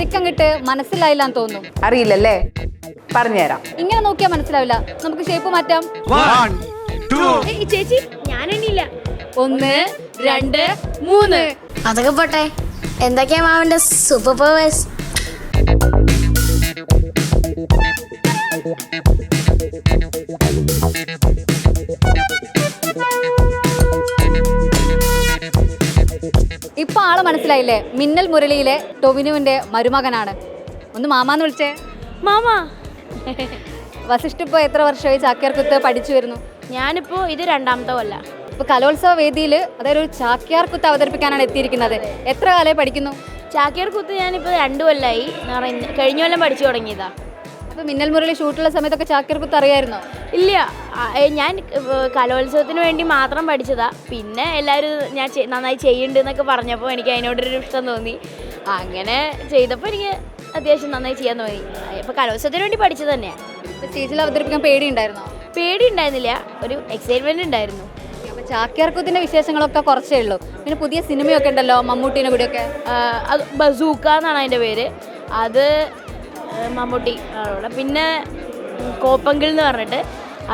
എനിക്കങ്ങിട്ട് മനസ്സിലായില്ലാന്ന് തോന്നുന്നു. അറിയില്ലല്ലേ? പറഞ്ഞുതരാം. ഇങ്ങനെ നോക്കിയാൽ മനസ്സിലാവില്ല. നമുക്ക് ഷേപ്പ് മാറ്റാം. ചേച്ചി ഞാൻ എണ്ണിയില്ല. 1 2 3. അതൊക്കെ പോട്ടെ, എന്തൊക്കെയാ മാമന്റെ സൂപ്പർ പവേഴ്സ്? ഇപ്പൊ ആളെ മനസ്സിലായില്ലേ? മിന്നൽ മുരളിയിലെ ടൊവിനുവിന്റെ മരുമകനാണ്. ഒന്ന് മാമാന്ന് വിളിച്ചേ. മാമാ. വസിഷ്ഠ ഇപ്പൊ എത്ര വർഷമായി ചാക്യാർകൂത്ത് പഠിച്ചു വരുന്നു? ഞാനിപ്പോ ഇത് 2ാമത്തെ കൊല്ല. ഇപ്പൊ കലോത്സവ വേദിയിൽ അതായത് ഒരു ചാക്യാർകൂത്ത് അവതരിപ്പിക്കാനാണ് എത്തിയിരിക്കുന്നത്. എത്ര കാലമായി പഠിക്കുന്നു? ചാക്യാർകൂത്ത് ഞാനിപ്പോൾ 2 കൊല്ലമായി. കഴിഞ്ഞ കൊല്ലം പഠിച്ചു തുടങ്ങിയതാ. അപ്പൊ മിന്നൽ മുരളി ഷൂട്ടുള്ള സമയത്തൊക്കെ ചാക്യാർകൂത്ത് അറിയായിരുന്നോ? ഇല്ല, ഞാൻ കലോത്സവത്തിന് വേണ്ടി മാത്രം പഠിച്ചതാ. പിന്നെ എല്ലാവരും ഞാൻ നന്നായി ചെയ്യുന്നുണ്ട് എന്നൊക്കെ പറഞ്ഞപ്പോൾ എനിക്ക് അതിനോടൊരു ഇഷ്ടം തോന്നി. അങ്ങനെ ചെയ്തപ്പോൾ എനിക്ക് അത്യാവശ്യം നന്നായി ചെയ്യാൻ തോന്നി. അപ്പോൾ കലോത്സവത്തിന് വേണ്ടി പഠിച്ചത് തന്നെയാണ്. സ്റ്റേജിൽ അവതരിപ്പിക്കാൻ പേടിയുണ്ടായിരുന്നോ? പേടി ഉണ്ടായിരുന്നില്ല, ഒരു എക്സൈറ്റ്മെന്റ് ഉണ്ടായിരുന്നു. അപ്പൊ ചാക്യാർകൂത്തിന്റെ വിശേഷങ്ങളൊക്കെ കുറച്ചേ ഉള്ളൂ. പിന്നെ പുതിയ സിനിമയൊക്കെ ഉണ്ടല്ലോ, മമ്മൂട്ടിനെ കൂടിയൊക്കെ. അത് ബസൂക്ക എന്നാണ് അതിൻ്റെ പേര്. അത് മമ്മൂട്ടി ആളോടെ. പിന്നെ കോപ്പങ്കിൾ എന്ന് പറഞ്ഞിട്ട്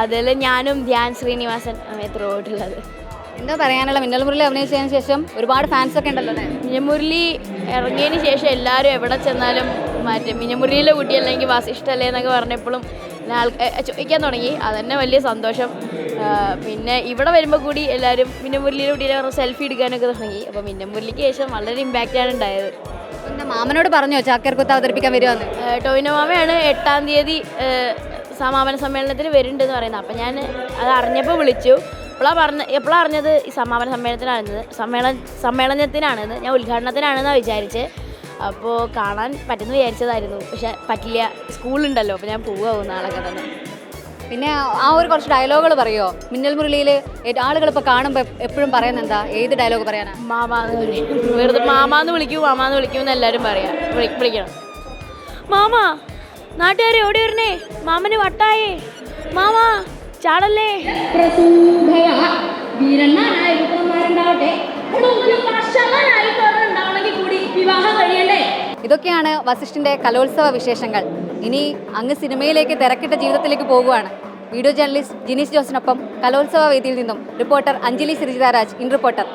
അതിൽ ഞാനും ധ്യാൻ ശ്രീനിവാസൻ ത്രൂ ആയിട്ടുള്ളത്. എന്താ പറയാനുള്ള? മിന്നൽ മുരളി അഭിനയിച്ചതിന് ശേഷം ഒരുപാട് ഫാൻസ് ഒക്കെ ഉണ്ടല്ലോ അല്ലേ? മിന്നമുരളി ഇറങ്ങിയതിന് ശേഷം എല്ലാവരും എവിടെ ചെന്നാലും മിന്നമുരളിയിലെ കുട്ടി അല്ലെങ്കിൽ വസിഷ്ഠല്ലേ എന്നൊക്കെ പറഞ്ഞപ്പോഴും ചോദിക്കാൻ തുടങ്ങി. അതന്നെ വലിയ സന്തോഷം. പിന്നെ ഇവിടെ വരുമ്പോൾ കൂടി എല്ലാവരും മിന്നമുരളിയിലെ കുട്ടീനെ പറഞ്ഞ് സെൽഫി എടുക്കാനൊക്കെ തുടങ്ങി. അപ്പോൾ മിന്നമുരളിക്ക് ശേഷം വളരെ ഇമ്പാക്റ്റാണ് ഉണ്ടായത്. പിന്നെ മാമനോട് പറഞ്ഞോ ചാക്യാർകൂത്ത് അവതരിപ്പിക്കാൻ വരുവാന്ന്? ടോവിനോ മാമയാണ് 8-ാം തീയതി സമാപന സമ്മേളനത്തിന് വരുന്നുണ്ടെന്ന് പറയുന്നത്. അപ്പം ഞാൻ അത് അറിഞ്ഞപ്പോൾ വിളിച്ചു. എപ്പോഴാണ് അറിഞ്ഞത് ഈ സമാപന സമ്മേളനത്തിനാണെന്ന്. ഞാൻ ഉദ്ഘാടനത്തിനാണെന്നാണ് വിചാരിച്ചത്. അപ്പോൾ കാണാൻ പറ്റുമെന്ന് വിചാരിച്ചതായിരുന്നു. പക്ഷെ പറ്റില്ല, സ്കൂളുണ്ടല്ലോ. അപ്പോൾ ഞാൻ പോവുക നാളൊക്കെ തന്നെ. പിന്നെ ആ ഒരു കുറച്ച് ഡയലോഗുകൾ പറയുമോ? മിന്നൽ മുരളിയിൽ ആളുകൾ ഇപ്പോൾ കാണുമ്പോൾ എപ്പോഴും പറയുന്നത് എന്താ? ഏത് ഡയലോഗ് പറയാനാ? മാമാന്ന് വിളിക്കും. വെറുതെ മാമാന്ന് വിളിക്കൂ എന്ന് എല്ലാവരും വിളിക്കണം. മാമാ, നാട്ടുകാരെ ഓടി വരണേ, മാമന് വട്ടായേ, മാമാ ചാടല്ലേ. ഇതൊക്കെയാണ് വസിഷ്ഠിന്റെ കലോത്സവ വിശേഷങ്ങൾ. ഇനി അങ്ങ് സിനിമയിലേക്ക് തിരക്കിട്ട ജീവിതത്തിലേക്ക് പോകുകയാണ്. വീഡിയോ ജേർണലിസ്റ്റ് ജിനീഷ് ജോസിനൊപ്പം കലോത്സവ വേദിയിൽ നിന്നും റിപ്പോർട്ടർ അഞ്ജലി ശ്രീജിതാരാജ്, ഇൻ റിപ്പോർട്ടർ.